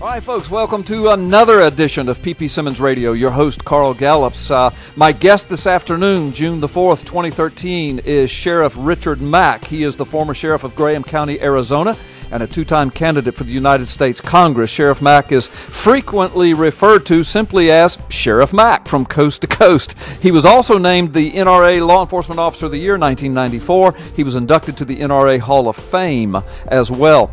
All right, folks, welcome to another edition of P.P. Simmons Radio. Your host, Carl Gallups. My guest this afternoon, June the 4th, 2013, is Sheriff Richard Mack. He is the former sheriff of Graham County, Arizona, and a two-time candidate for the United States Congress. Sheriff Mack is frequently referred to simply as Sheriff Mack from coast to coast. He was also named the NRA Law Enforcement Officer of the Year 1994. He was inducted to the NRA Hall of Fame as well.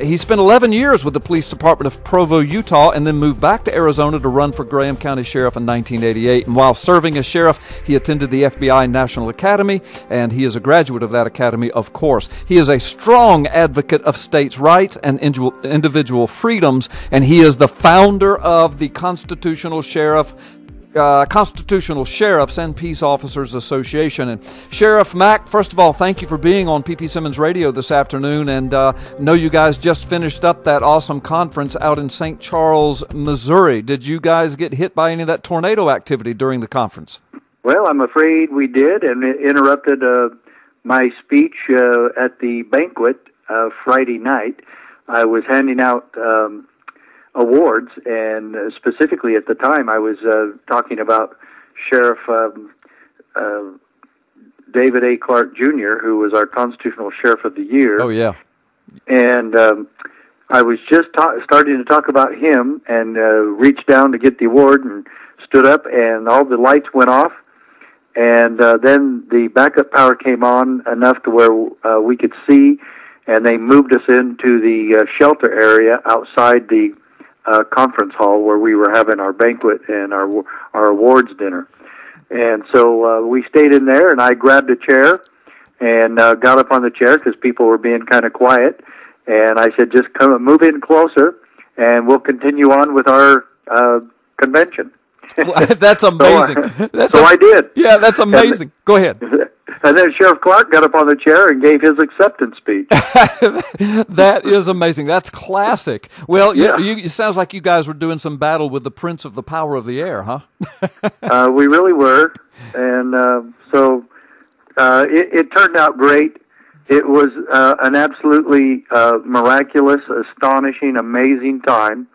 He spent 11 years with the Police Department of Provo, Utah, and then moved back to Arizona to run for Graham County Sheriff in 1988. And while serving as sheriff, he attended the FBI National Academy, and he is a graduate of that academy, of course. He is a strong advocate of states' rights and individual freedoms, and he is the founder of the Constitutional Sheriffs and Peace Officers Association. And Sheriff Mack, first of all, thank you for being on P.P. Simmons Radio this afternoon, and know you guys just finished up that awesome conference out in St. Charles, Missouri. Did you guys get hit by any of that tornado activity during the conference? Well, I'm afraid we did, and it interrupted my speech at the banquet Friday night. I was handing out awards, and specifically at the time I was talking about Sheriff David A. Clark Jr., who was our Constitutional Sheriff of the Year. Oh, yeah. And I was just starting to talk about him and reached down to get the award and stood up, and all the lights went off. And then the backup power came on enough to where we could see, and they moved us into the shelter area outside the conference hall where we were having our banquet and our awards dinner. And so we stayed in there, and I grabbed a chair and got up on the chair because people were being kind of quiet. And I said, just come move in closer, and we'll continue on with our convention. That's amazing. So I did. Yeah, that's amazing. Go ahead. And then Sheriff Clark got up on the chair and gave his acceptance speech. That is amazing. That's classic. Well, yeah. It sounds like you guys were doing some battle with the Prince of the Power of the Air, huh? We really were. And so it turned out great. It was an absolutely miraculous, astonishing, amazing time.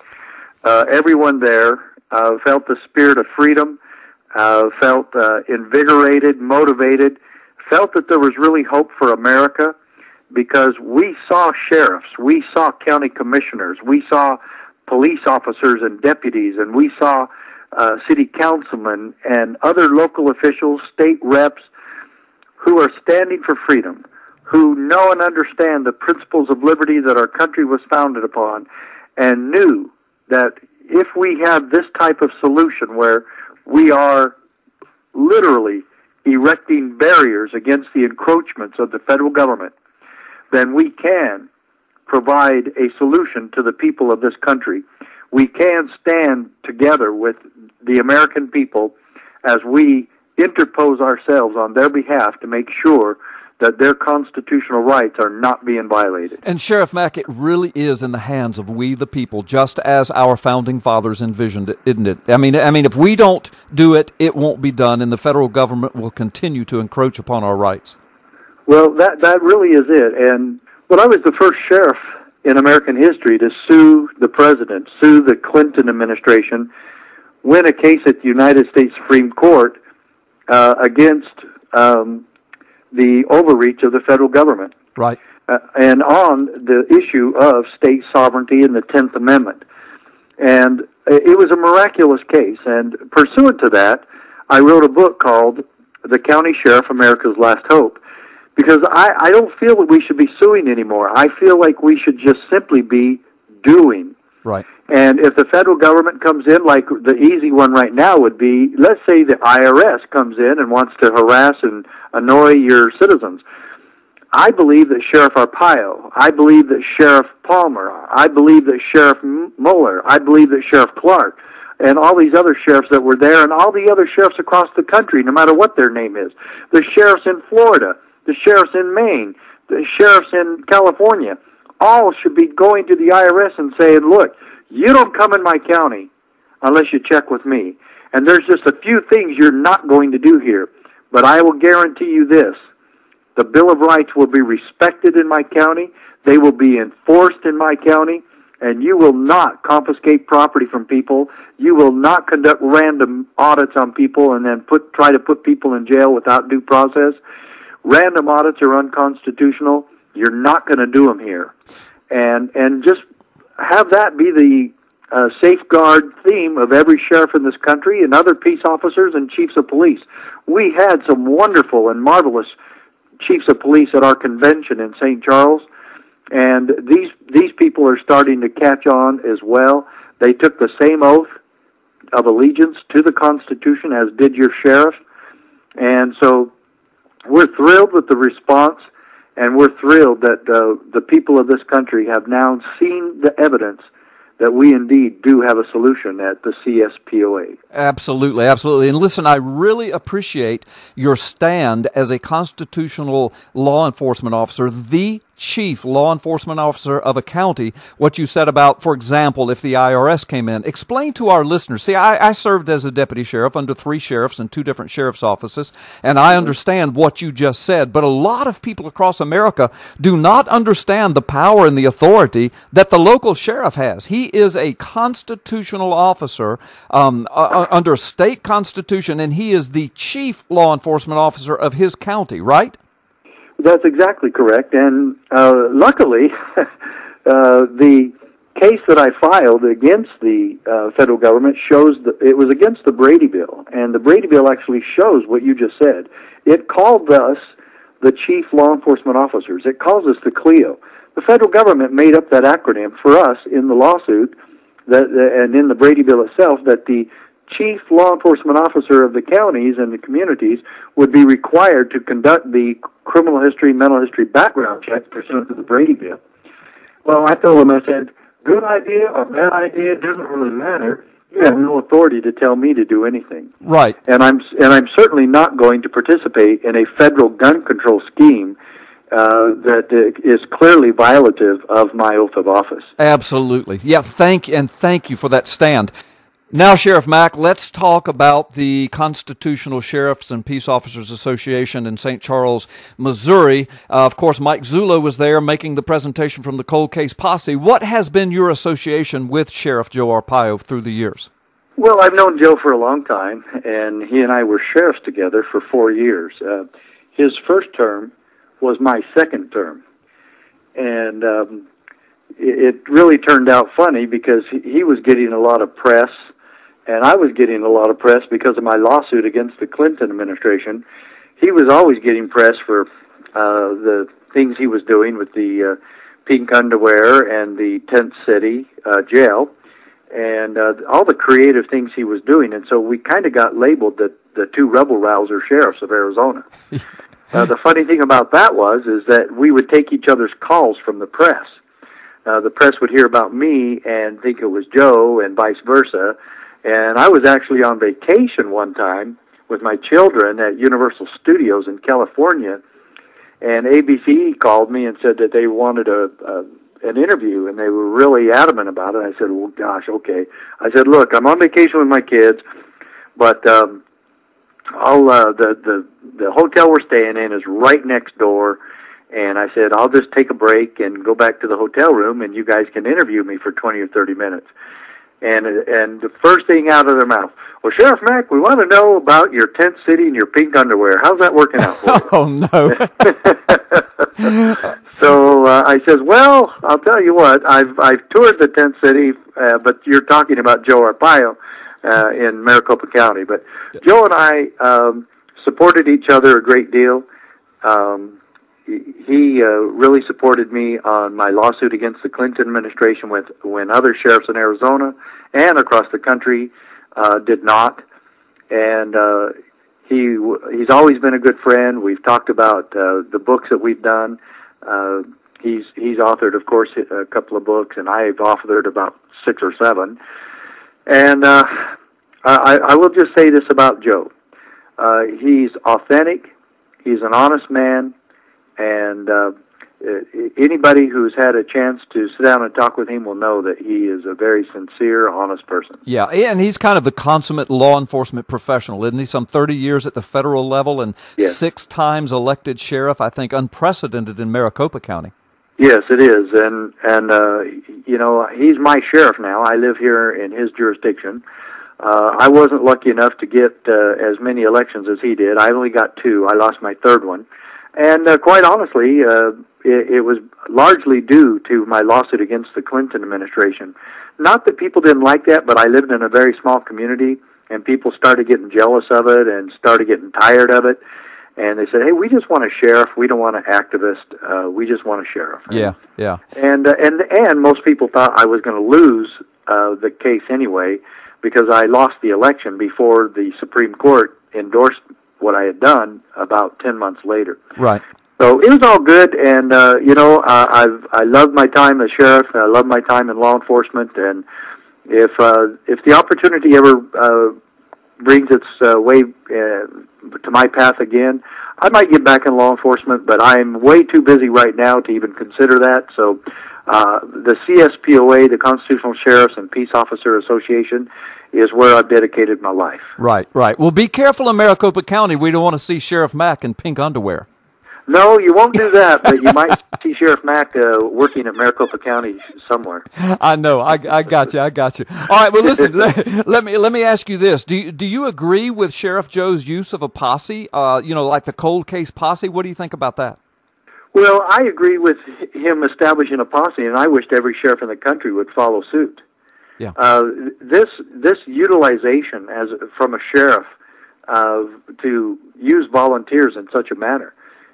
Everyone there felt the spirit of freedom, felt invigorated, motivated, felt that there was really hope for America, because we saw sheriffs, we saw county commissioners, we saw police officers and deputies, and we saw city councilmen and other local officials, state reps, who are standing for freedom, who know and understand the principles of liberty that our country was founded upon, and knew that if we have this type of solution where we are literally erecting barriers against the encroachments of the federal government, then we can provide a solution to the people of this country. We can stand together with the American people as we interpose ourselves on their behalf to make sure that their constitutional rights are not being violated. And Sheriff Mack, it really is in the hands of we the people, just as our founding fathers envisioned it, isn't it? I mean, if we don't do it, it won't be done, and the federal government will continue to encroach upon our rights. Well, that really is it. And when I was the first sheriff in American history to sue the president, sue the Clinton administration, win a case at the United States Supreme Court against the overreach of the federal government. Right. And on the issue of state sovereignty and the 10th Amendment. And it was a miraculous case. And pursuant to that, I wrote a book called The County Sheriff, America's Last Hope. Because I don't feel that we should be suing anymore. I feel like we should just simply be doing. Right. And if the federal government comes in, like the easy one right now would be, let's say the IRS comes in and wants to harass and annoy your citizens. I believe that Sheriff Arpaio, I believe that Sheriff Palmer, I believe that Sheriff Mueller, I believe that Sheriff Clark, and all these other sheriffs that were there, and all the other sheriffs across the country, no matter what their name is, the sheriffs in Florida, the sheriffs in Maine, the sheriffs in California, all should be going to the IRS and saying, look, you don't come in my county unless you check with me. And there's just a few things you're not going to do here. But I will guarantee you this. The Bill of Rights will be respected in my county. They will be enforced in my county. and you will not confiscate property from people. You will not conduct random audits on people and then try to put people in jail without due process. Random audits are unconstitutional. You're not going to do them here. And just have that be the safeguard theme of every sheriff in this country and other peace officers and chiefs of police. We had some wonderful and marvelous chiefs of police at our convention in St. Charles, and these people are starting to catch on as well. They took the same oath of allegiance to the Constitution as did your sheriff, and so we're thrilled with the response, and we're thrilled that the people of this country have now seen the evidence that we indeed do have a solution at the CSPOA. Absolutely, absolutely. And listen, I really appreciate your stand as a constitutional law enforcement officer, the chief law enforcement officer of a county, what you said about, for example, if the IRS came in. Explain to our listeners. See, I served as a deputy sheriff under 3 sheriffs in 2 different sheriff's offices, and I understand what you just said, but a lot of people across America do not understand the power and the authority that the local sheriff has. He is a constitutional officer under a state constitution, and he is the chief law enforcement officer of his county, right? That's exactly correct, and luckily, the case that I filed against the federal government shows that it was against the Brady Bill, and the Brady Bill actually shows what you just said. It called us the chief law enforcement officers. It calls us the CLEO. The federal government made up that acronym for us in the lawsuit and in the Brady Bill itself, that the chief law enforcement officer of the counties and the communities would be required to conduct the criminal history, mental history background checks pursuant to the Brady Bill. Well, I told him, I said, good idea or bad idea, it doesn't really matter. You have no authority to tell me to do anything. Right. And I'm certainly not going to participate in a federal gun control scheme that is clearly violative of my oath of office. Absolutely. Yeah, thank you for that stand. Now, Sheriff Mack, let's talk about the Constitutional Sheriffs and Peace Officers Association in St. Charles, Missouri. Of course, Mike Zullo was there making the presentation from the Cold Case Posse. What has been your association with Sheriff Joe Arpaio through the years? Well, I've known Joe for a long time, and he and I were sheriffs together for 4 years. His first term was my second term, and it really turned out funny because he was getting a lot of press, and I was getting a lot of press because of my lawsuit against the Clinton administration. He was always getting press for the things he was doing with the pink underwear and the tent city jail, and all the creative things he was doing. And so we kind of got labeled the 2 rebel-rouser sheriffs of Arizona. The funny thing about that is that we would take each other's calls from the press. The press would hear about me and think it was Joe and vice versa. And I was actually on vacation one time with my children at Universal Studios in California, and ABC called me and said that they wanted an interview, and they were really adamant about it. I said, well, gosh, okay. I said, look, I'm on vacation with my kids, but the hotel we're staying in is right next door, and I said, I'll just take a break and go back to the hotel room, and you guys can interview me for 20 or 30 minutes. And the first thing out of their mouth, well, Sheriff Mack, we want to know about your tent city and your pink underwear. How's that working out for you? Oh, no. So I says, well, I'll tell you what, I've toured the tent city, but you're talking about Joe Arpaio in Maricopa County. But Joe and I supported each other a great deal. He really supported me on my lawsuit against the Clinton administration when other sheriffs in Arizona and across the country did not. And he's always been a good friend. We've talked about the books that we've done. He's authored, of course, a couple of books, and I've authored about 6 or 7. And I will just say this about Joe. He's authentic. He's an honest man. And anybody who's had a chance to sit down and talk with him will know that he is a very sincere, honest person. Yeah, and he's kind of the consummate law enforcement professional, isn't he? Some 30 years at the federal level and 6 times elected sheriff, I think unprecedented in Maricopa County. Yes, it is, and you know, he's my sheriff now. I live here in his jurisdiction. I wasn't lucky enough to get as many elections as he did. I only got 2. I lost my 3rd one, and quite honestly, it was largely due to my lawsuit against the Clinton administration. Not that people didn't like that, but I lived in a very small community, and people started getting jealous of it and started getting tired of it. And they said, "Hey, we just want a sheriff. We don't want an activist. We just want a sheriff." Yeah, yeah. And most people thought I was going to lose the case anyway, because I lost the election before the Supreme Court endorsed what I had done about 10 months later. Right. So it was all good, and you know, I love my time as sheriff. I love my time in law enforcement, and if the opportunity ever brings its way to my path again, I might get back in law enforcement, but I'm way too busy right now to even consider that. So the CSPOA, the Constitutional Sheriffs and Peace Officer Association, is where I've dedicated my life. Right, right. Well, be careful in Maricopa County. We don't want to see Sheriff Mack in pink underwear. No, you won't do that, but you might see Sheriff Mack working at Maricopa County somewhere. I know. I got you. I got you. All right. Well, listen. let me ask you this: Do you agree with Sheriff Joe's use of a posse? You know, like the cold case posse. What do you think about that? Well, I agree with him establishing a posse, and I wished every sheriff in the country would follow suit. Yeah. This utilization from a sheriff to use volunteers in such a manner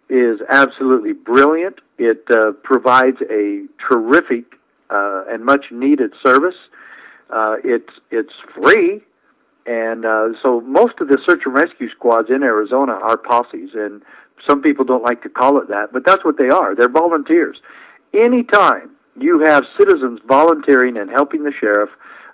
is absolutely brilliant. It provides a terrific and much needed service. It's free, and so most of the search and rescue squads in Arizona are posses, and some people don't like to call it that, but that's what they are. They're volunteers. Anytime you have citizens volunteering and helping the sheriff,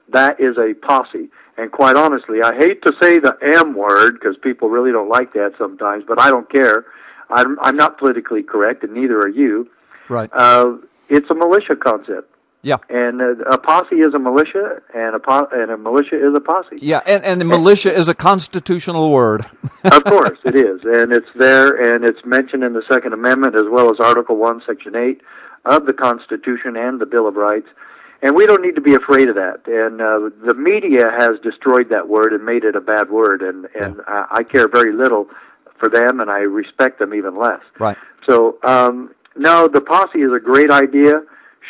that is a posse. And quite honestly, I hate to say the M word because people really don't like that sometimes, but I don't care. I'm not politically correct, and neither are you. Right. It's a militia concept. Yeah. And a posse is a militia, and a militia is a posse. Yeah, and militia is a constitutional word. Of course, it is. And it's there, and it's mentioned in the Second Amendment as well as Article 1, Section 8 of the Constitution and the Bill of Rights. And we don't need to be afraid of that. And the media has destroyed that word and made it a bad word, and I care very little for them, and I respect them even less. Right. So, no, the posse is a great idea.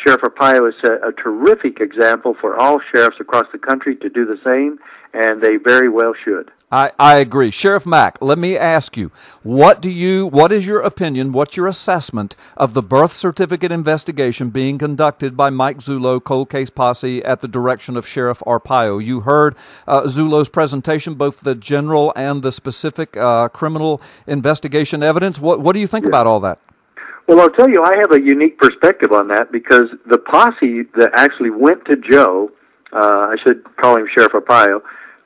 Sheriff Arpaio is a terrific example for all sheriffs across the country to do the same, and they very well should. I agree. Sheriff Mack, let me ask you, what is your opinion, what's your assessment of the birth certificate investigation being conducted by Mike Zullo, Cold Case Posse, at the direction of Sheriff Arpaio? You heard Zullo's presentation, both the general and the specific criminal investigation evidence. What do you think about all that? Well, I'll tell you, I have a unique perspective on that because the posse that actually went to Joe, I should call him Sheriff Arpaio,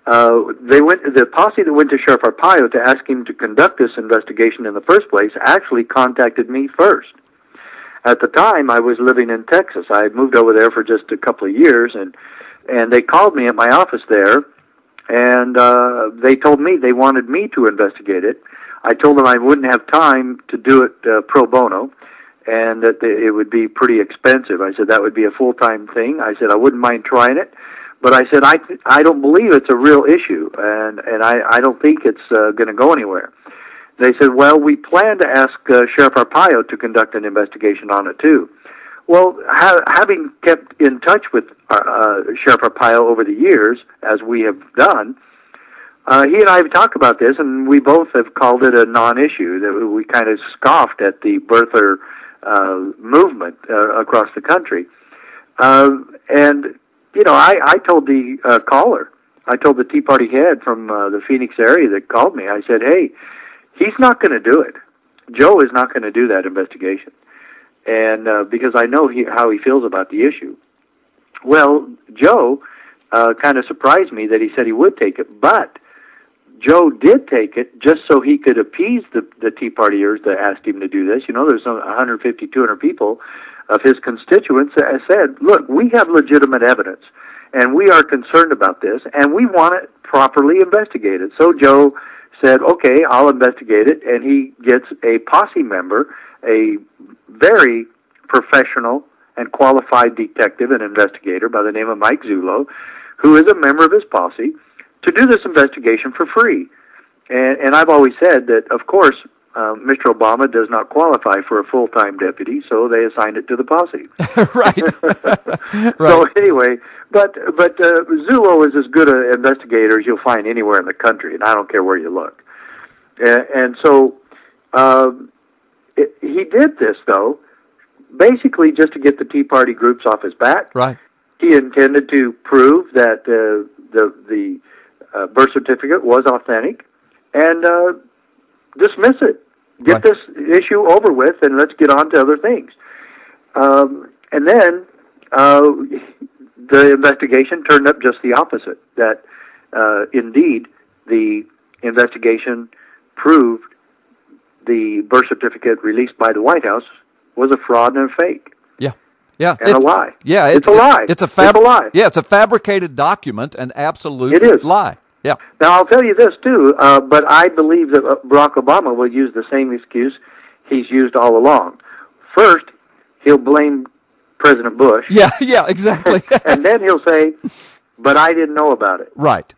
the posse that went to Sheriff Arpaio to ask him to conduct this investigation in the first place actually contacted me first. At the time, I was living in Texas. I had moved over there for just a couple of years, and they called me at my office there, and they told me they wanted me to investigate it. I told them I wouldn't have time to do it pro bono, and that it would be pretty expensive. I said that would be a full-time thing. I said I wouldn't mind trying it, but I said I don't believe it's a real issue, and I don't think it's going to go anywhere. They said, well, we plan to ask Sheriff Arpaio to conduct an investigation on it too. Well, having kept in touch with Sheriff Arpaio over the years, as we have done, he and I have talked about this, and we both have called it a non-issue. That we kind of scoffed at the birther movement across the country. And, you know, I told the caller, I told the Tea Party head from the Phoenix area that called me, I said, hey, he's not going to do it. Joe is not going to do that investigation. And because I know how he feels about the issue. Well, Joe kind of surprised me that he said he would take it, but Joe did take it just so he could appease the Tea Partiers that asked him to do this. You know, there's 150, 200 people of his constituents that said, look, we have legitimate evidence, and we are concerned about this, and we want it properly investigated. So Joe said, okay, I'll investigate it, and he gets a posse member, a very professional and qualified detective and investigator by the name of Mike Zullo, who is a member of his posse, to do this investigation for free. And I've always said that, of course, Mr. Obama does not qualify for a full-time deputy, so they assigned it to the posse. Right. So anyway, but Zullo is as good an investigator as you'll find anywhere in the country, and I don't care where you look. And so he did this, though, basically just to get the Tea Party groups off his back. Right. He intended to prove that the birth certificate was authentic and dismiss it. Get this issue over with, and let's get on to other things. And then the investigation turned up just the opposite, that indeed the investigation proved the birth certificate released by the White House was a fraud and a fake. Yeah, and a lie. Yeah, it's a lie. It's a lie. Yeah, it's a fabricated document, an absolute lie. Yeah. Now, I'll tell you this, too, but I believe that Barack Obama will use the same excuse he's used all along. First, he'll blame President Bush. Yeah, exactly. And then he'll say, but I didn't know about it. Right.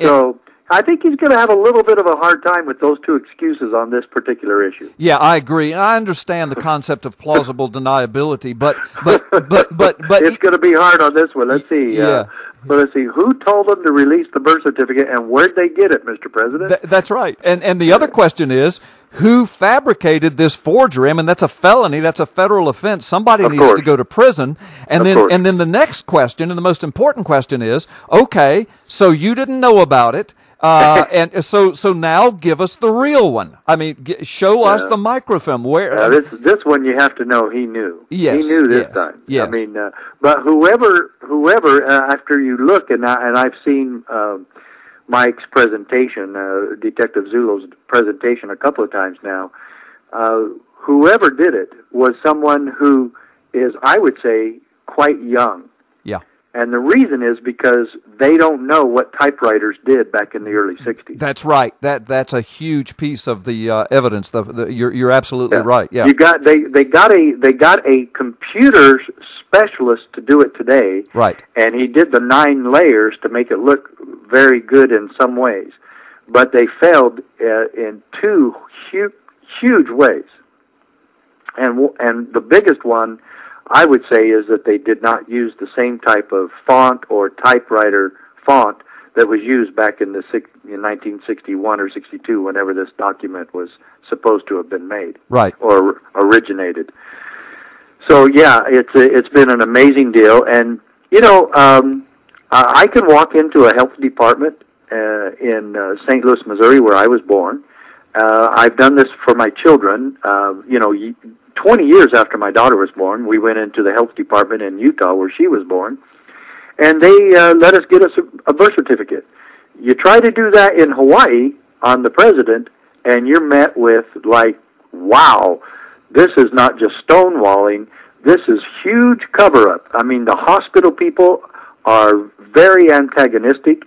So I think he's going to have a little bit of a hard time with those two excuses on this particular issue. Yeah, I agree. And I understand the concept of plausible deniability, but it's going to be hard on this one. Let's see. But let's see, who told them to release the birth certificate, and where'd they get it, Mr. President? That's right. And the other question is, who fabricated this forgery? I mean, that's a felony. That's a federal offense. Somebody needs to go to prison. And then the next question, and the most important question is, okay, so you didn't know about it. And so now give us the real one. I mean, show us the microfilm. Where this one you have to know he knew. Yes, he knew this time. Yes. I mean, but whoever after you look, and I've seen Mike's presentation, Detective Zullo's presentation a couple of times now. Whoever did it was someone who is, I would say, quite young. Yeah. And the reason is because they don't know what typewriters did back in the early 60s. That's right. That's a huge piece of the evidence. You're absolutely right. Yeah. They got a computer specialist to do it today. Right. And he did the 9 layers to make it look very good in some ways, but they failed in 2 huge ways. And the biggest one, I would say, is that they did not use the same type of font or typewriter font that was used back in 1961 or 62, whenever this document was supposed to have been made, right, or originated. So yeah, it's been an amazing deal, and I can walk into a health department in St. Louis, Missouri, where I was born. I've done this for my children. 20 years after my daughter was born, we went into the health department in Utah where she was born, and they let us get us a birth certificate. You try to do that in Hawaii on the president, and you're met with, like, wow, this is not just stonewalling, this is huge cover-up. I mean, the hospital people are very antagonistic,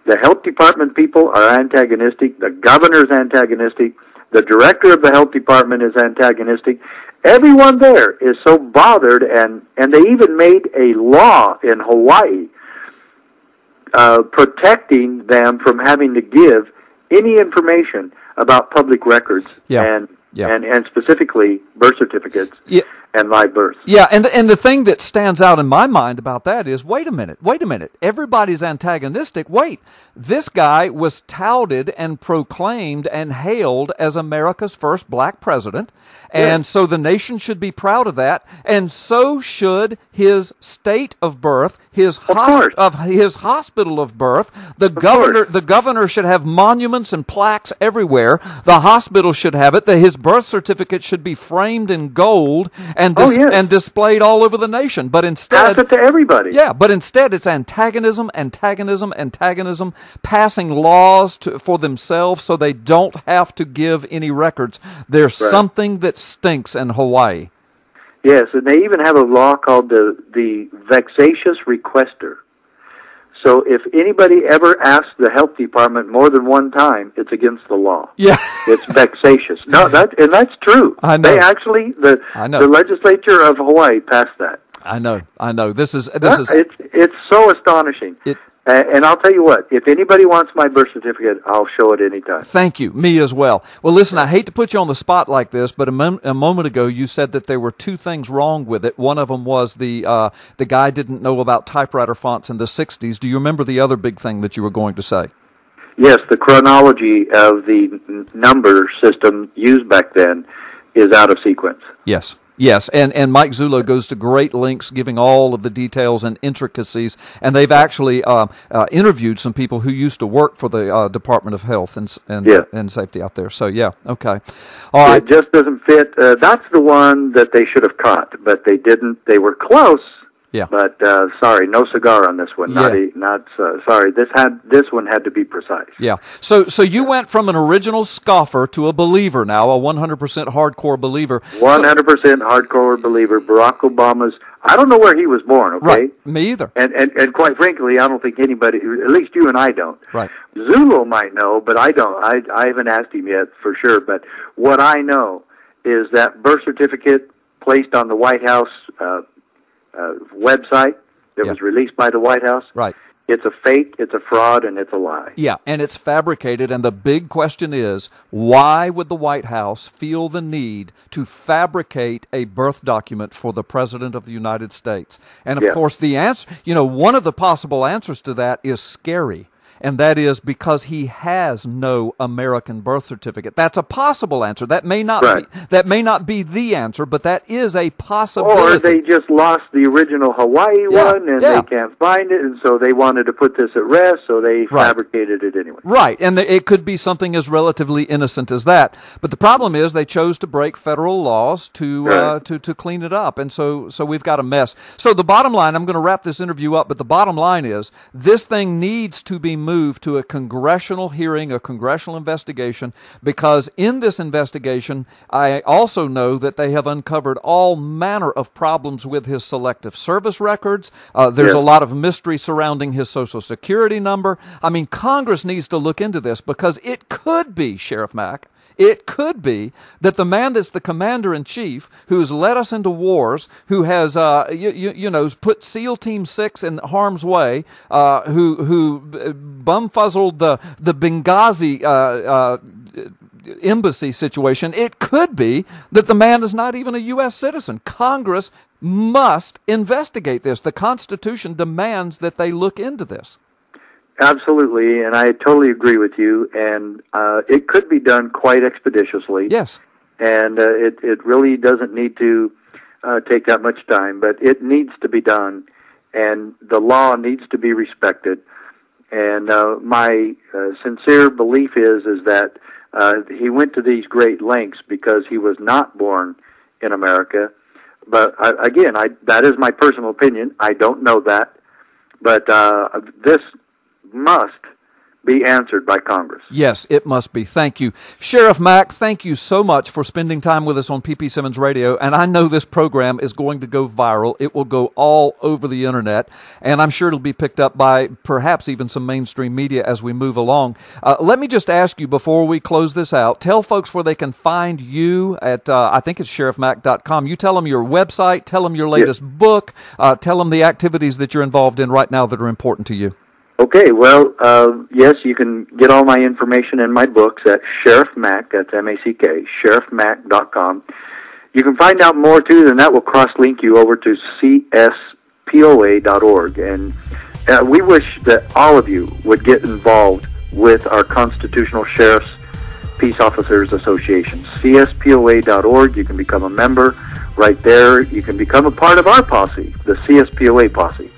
the health department people are antagonistic, the governor's antagonistic, the director of the health department is antagonistic. Everyone there is so bothered, and they even made a law in Hawaii protecting them from having to give any information about public records and specifically birth certificates and live births. Yeah, and the thing that stands out in my mind about that is, wait a minute. Everybody's antagonistic. Wait, this guy was touted and proclaimed and hailed as America's first black president, and so the nation should be proud of that, and so should his state of birth, his hospital of birth. The governor should have monuments and plaques everywhere. The hospital should have it. His birth certificate should be framed in gold and displayed all over the nation. But instead, pass it to everybody. Yeah, but instead it's antagonism, passing laws for themselves so they don't have to give any records. There's something that stinks in Hawaii. Yes, and they even have a law called the vexatious requester. So if anybody ever asks the health department more than one time, it's against the law. Yeah. It's vexatious. No, that's true. I know. They actually, the legislature of Hawaii passed that. I know. This is. It's so astonishing. And I'll tell you what, if anybody wants my birth certificate, I'll show it anytime. Thank you. Me as well. Well, listen, I hate to put you on the spot like this, but a moment ago you said that there were two things wrong with it. One of them was the guy didn't know about typewriter fonts in the 60s. Do you remember the other big thing that you were going to say? Yes, the chronology of the number system used back then is out of sequence. Yes, and Mike Zullo goes to great lengths giving all of the details and intricacies, and they've actually interviewed some people who used to work for the Department of Health and Safety out there. So, yeah, okay. All right. It just doesn't fit. That's the one that they should have caught, but they didn't. They were close. Yeah. But sorry, no cigar on this one. Sorry. This one had to be precise. Yeah. So you went from an original scoffer to a believer now, a 100% hardcore believer. 100% hardcore believer. Barack Obama's. I don't know where he was born. Okay. Right. Me either. And quite frankly, I don't think anybody, at least you and I don't. Right. Zulu might know, but I don't. I haven't asked him yet for sure. But what I know is that birth certificate placed on the White House website that was released by the White House. Right. It's a fake, it's a fraud, and it's a lie. Yeah, and it's fabricated, and the big question is, why would the White House feel the need to fabricate a birth document for the President of the United States? And, of course, the answer, one of the possible answers to that is scary. And that is because he has no American birth certificate. That's a possible answer. That may not be the answer, but that is a possibility. Or they just lost the original Hawaii one, and they can't find it, and so they wanted to put this at rest, so they fabricated it anyway. Right, and it could be something as relatively innocent as that. But the problem is they chose to break federal laws to clean it up, and so we've got a mess. So the bottom line, I'm going to wrap this interview up, but the bottom line is this thing needs to be moved to a congressional hearing, a congressional investigation, because in this investigation, I also know that they have uncovered all manner of problems with his selective service records. There's a lot of mystery surrounding his Social Security number. I mean, Congress needs to look into this because it could be, Sheriff Mack, it could be that the man that's the commander-in-chief, who's led us into wars, who has, put SEAL Team 6 in harm's way, who bumfuzzled the Benghazi embassy situation, it could be that the man is not even a U.S. citizen. Congress must investigate this. The Constitution demands that they look into this. Absolutely, and I totally agree with you, and it could be done quite expeditiously. Yes. And it really doesn't need to take that much time, but it needs to be done, and the law needs to be respected. And my sincere belief is that he went to these great lengths because he was not born in America. But again, that is my personal opinion. I don't know that, but this must be answered by Congress. Yes, it must be. Thank you. Sheriff Mack, thank you so much for spending time with us on PP Simmons Radio, and I know this program is going to go viral. It will go all over the Internet, and I'm sure it'll be picked up by perhaps even some mainstream media as we move along. Let me just ask you before we close this out, tell folks where they can find you at, I think it's sheriffmack.com. You tell them your website, tell them your latest book, tell them the activities that you're involved in right now that are important to you. Okay, well, yes, you can get all my information in my books at Sheriff Mack, that's M-A-C-K, sheriffmack.com. You can find out more, too, and that will cross-link you over to cspoa.org. And we wish that all of you would get involved with our Constitutional Sheriffs Peace Officers Association. cspoa.org, you can become a member right there. You can become a part of our posse, the CSPOA posse.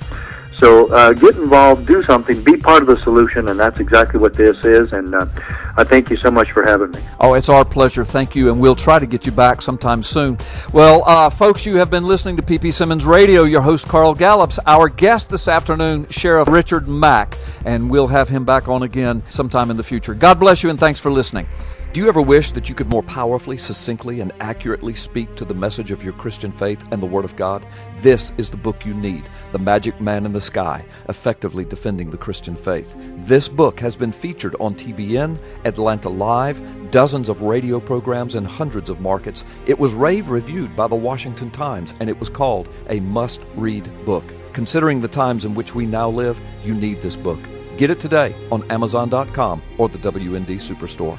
So get involved, do something, be part of the solution, and that's exactly what this is. And I thank you so much for having me. Oh, it's our pleasure. Thank you, and we'll try to get you back sometime soon. Well, folks, you have been listening to PP Simmons Radio. Your host, Carl Gallups. Our guest this afternoon, Sheriff Richard Mack, and we'll have him back on again sometime in the future. God bless you, and thanks for listening. Do you ever wish that you could more powerfully, succinctly, and accurately speak to the message of your Christian faith and the Word of God? This is the book you need, The Magic Man in the Sky, Effectively Defending the Christian Faith. This book has been featured on TBN, Atlanta Live, dozens of radio programs, and hundreds of markets. It was rave reviewed by the Washington Times, and it was called a must-read book. Considering the times in which we now live, you need this book. Get it today on Amazon.com or the WND Superstore.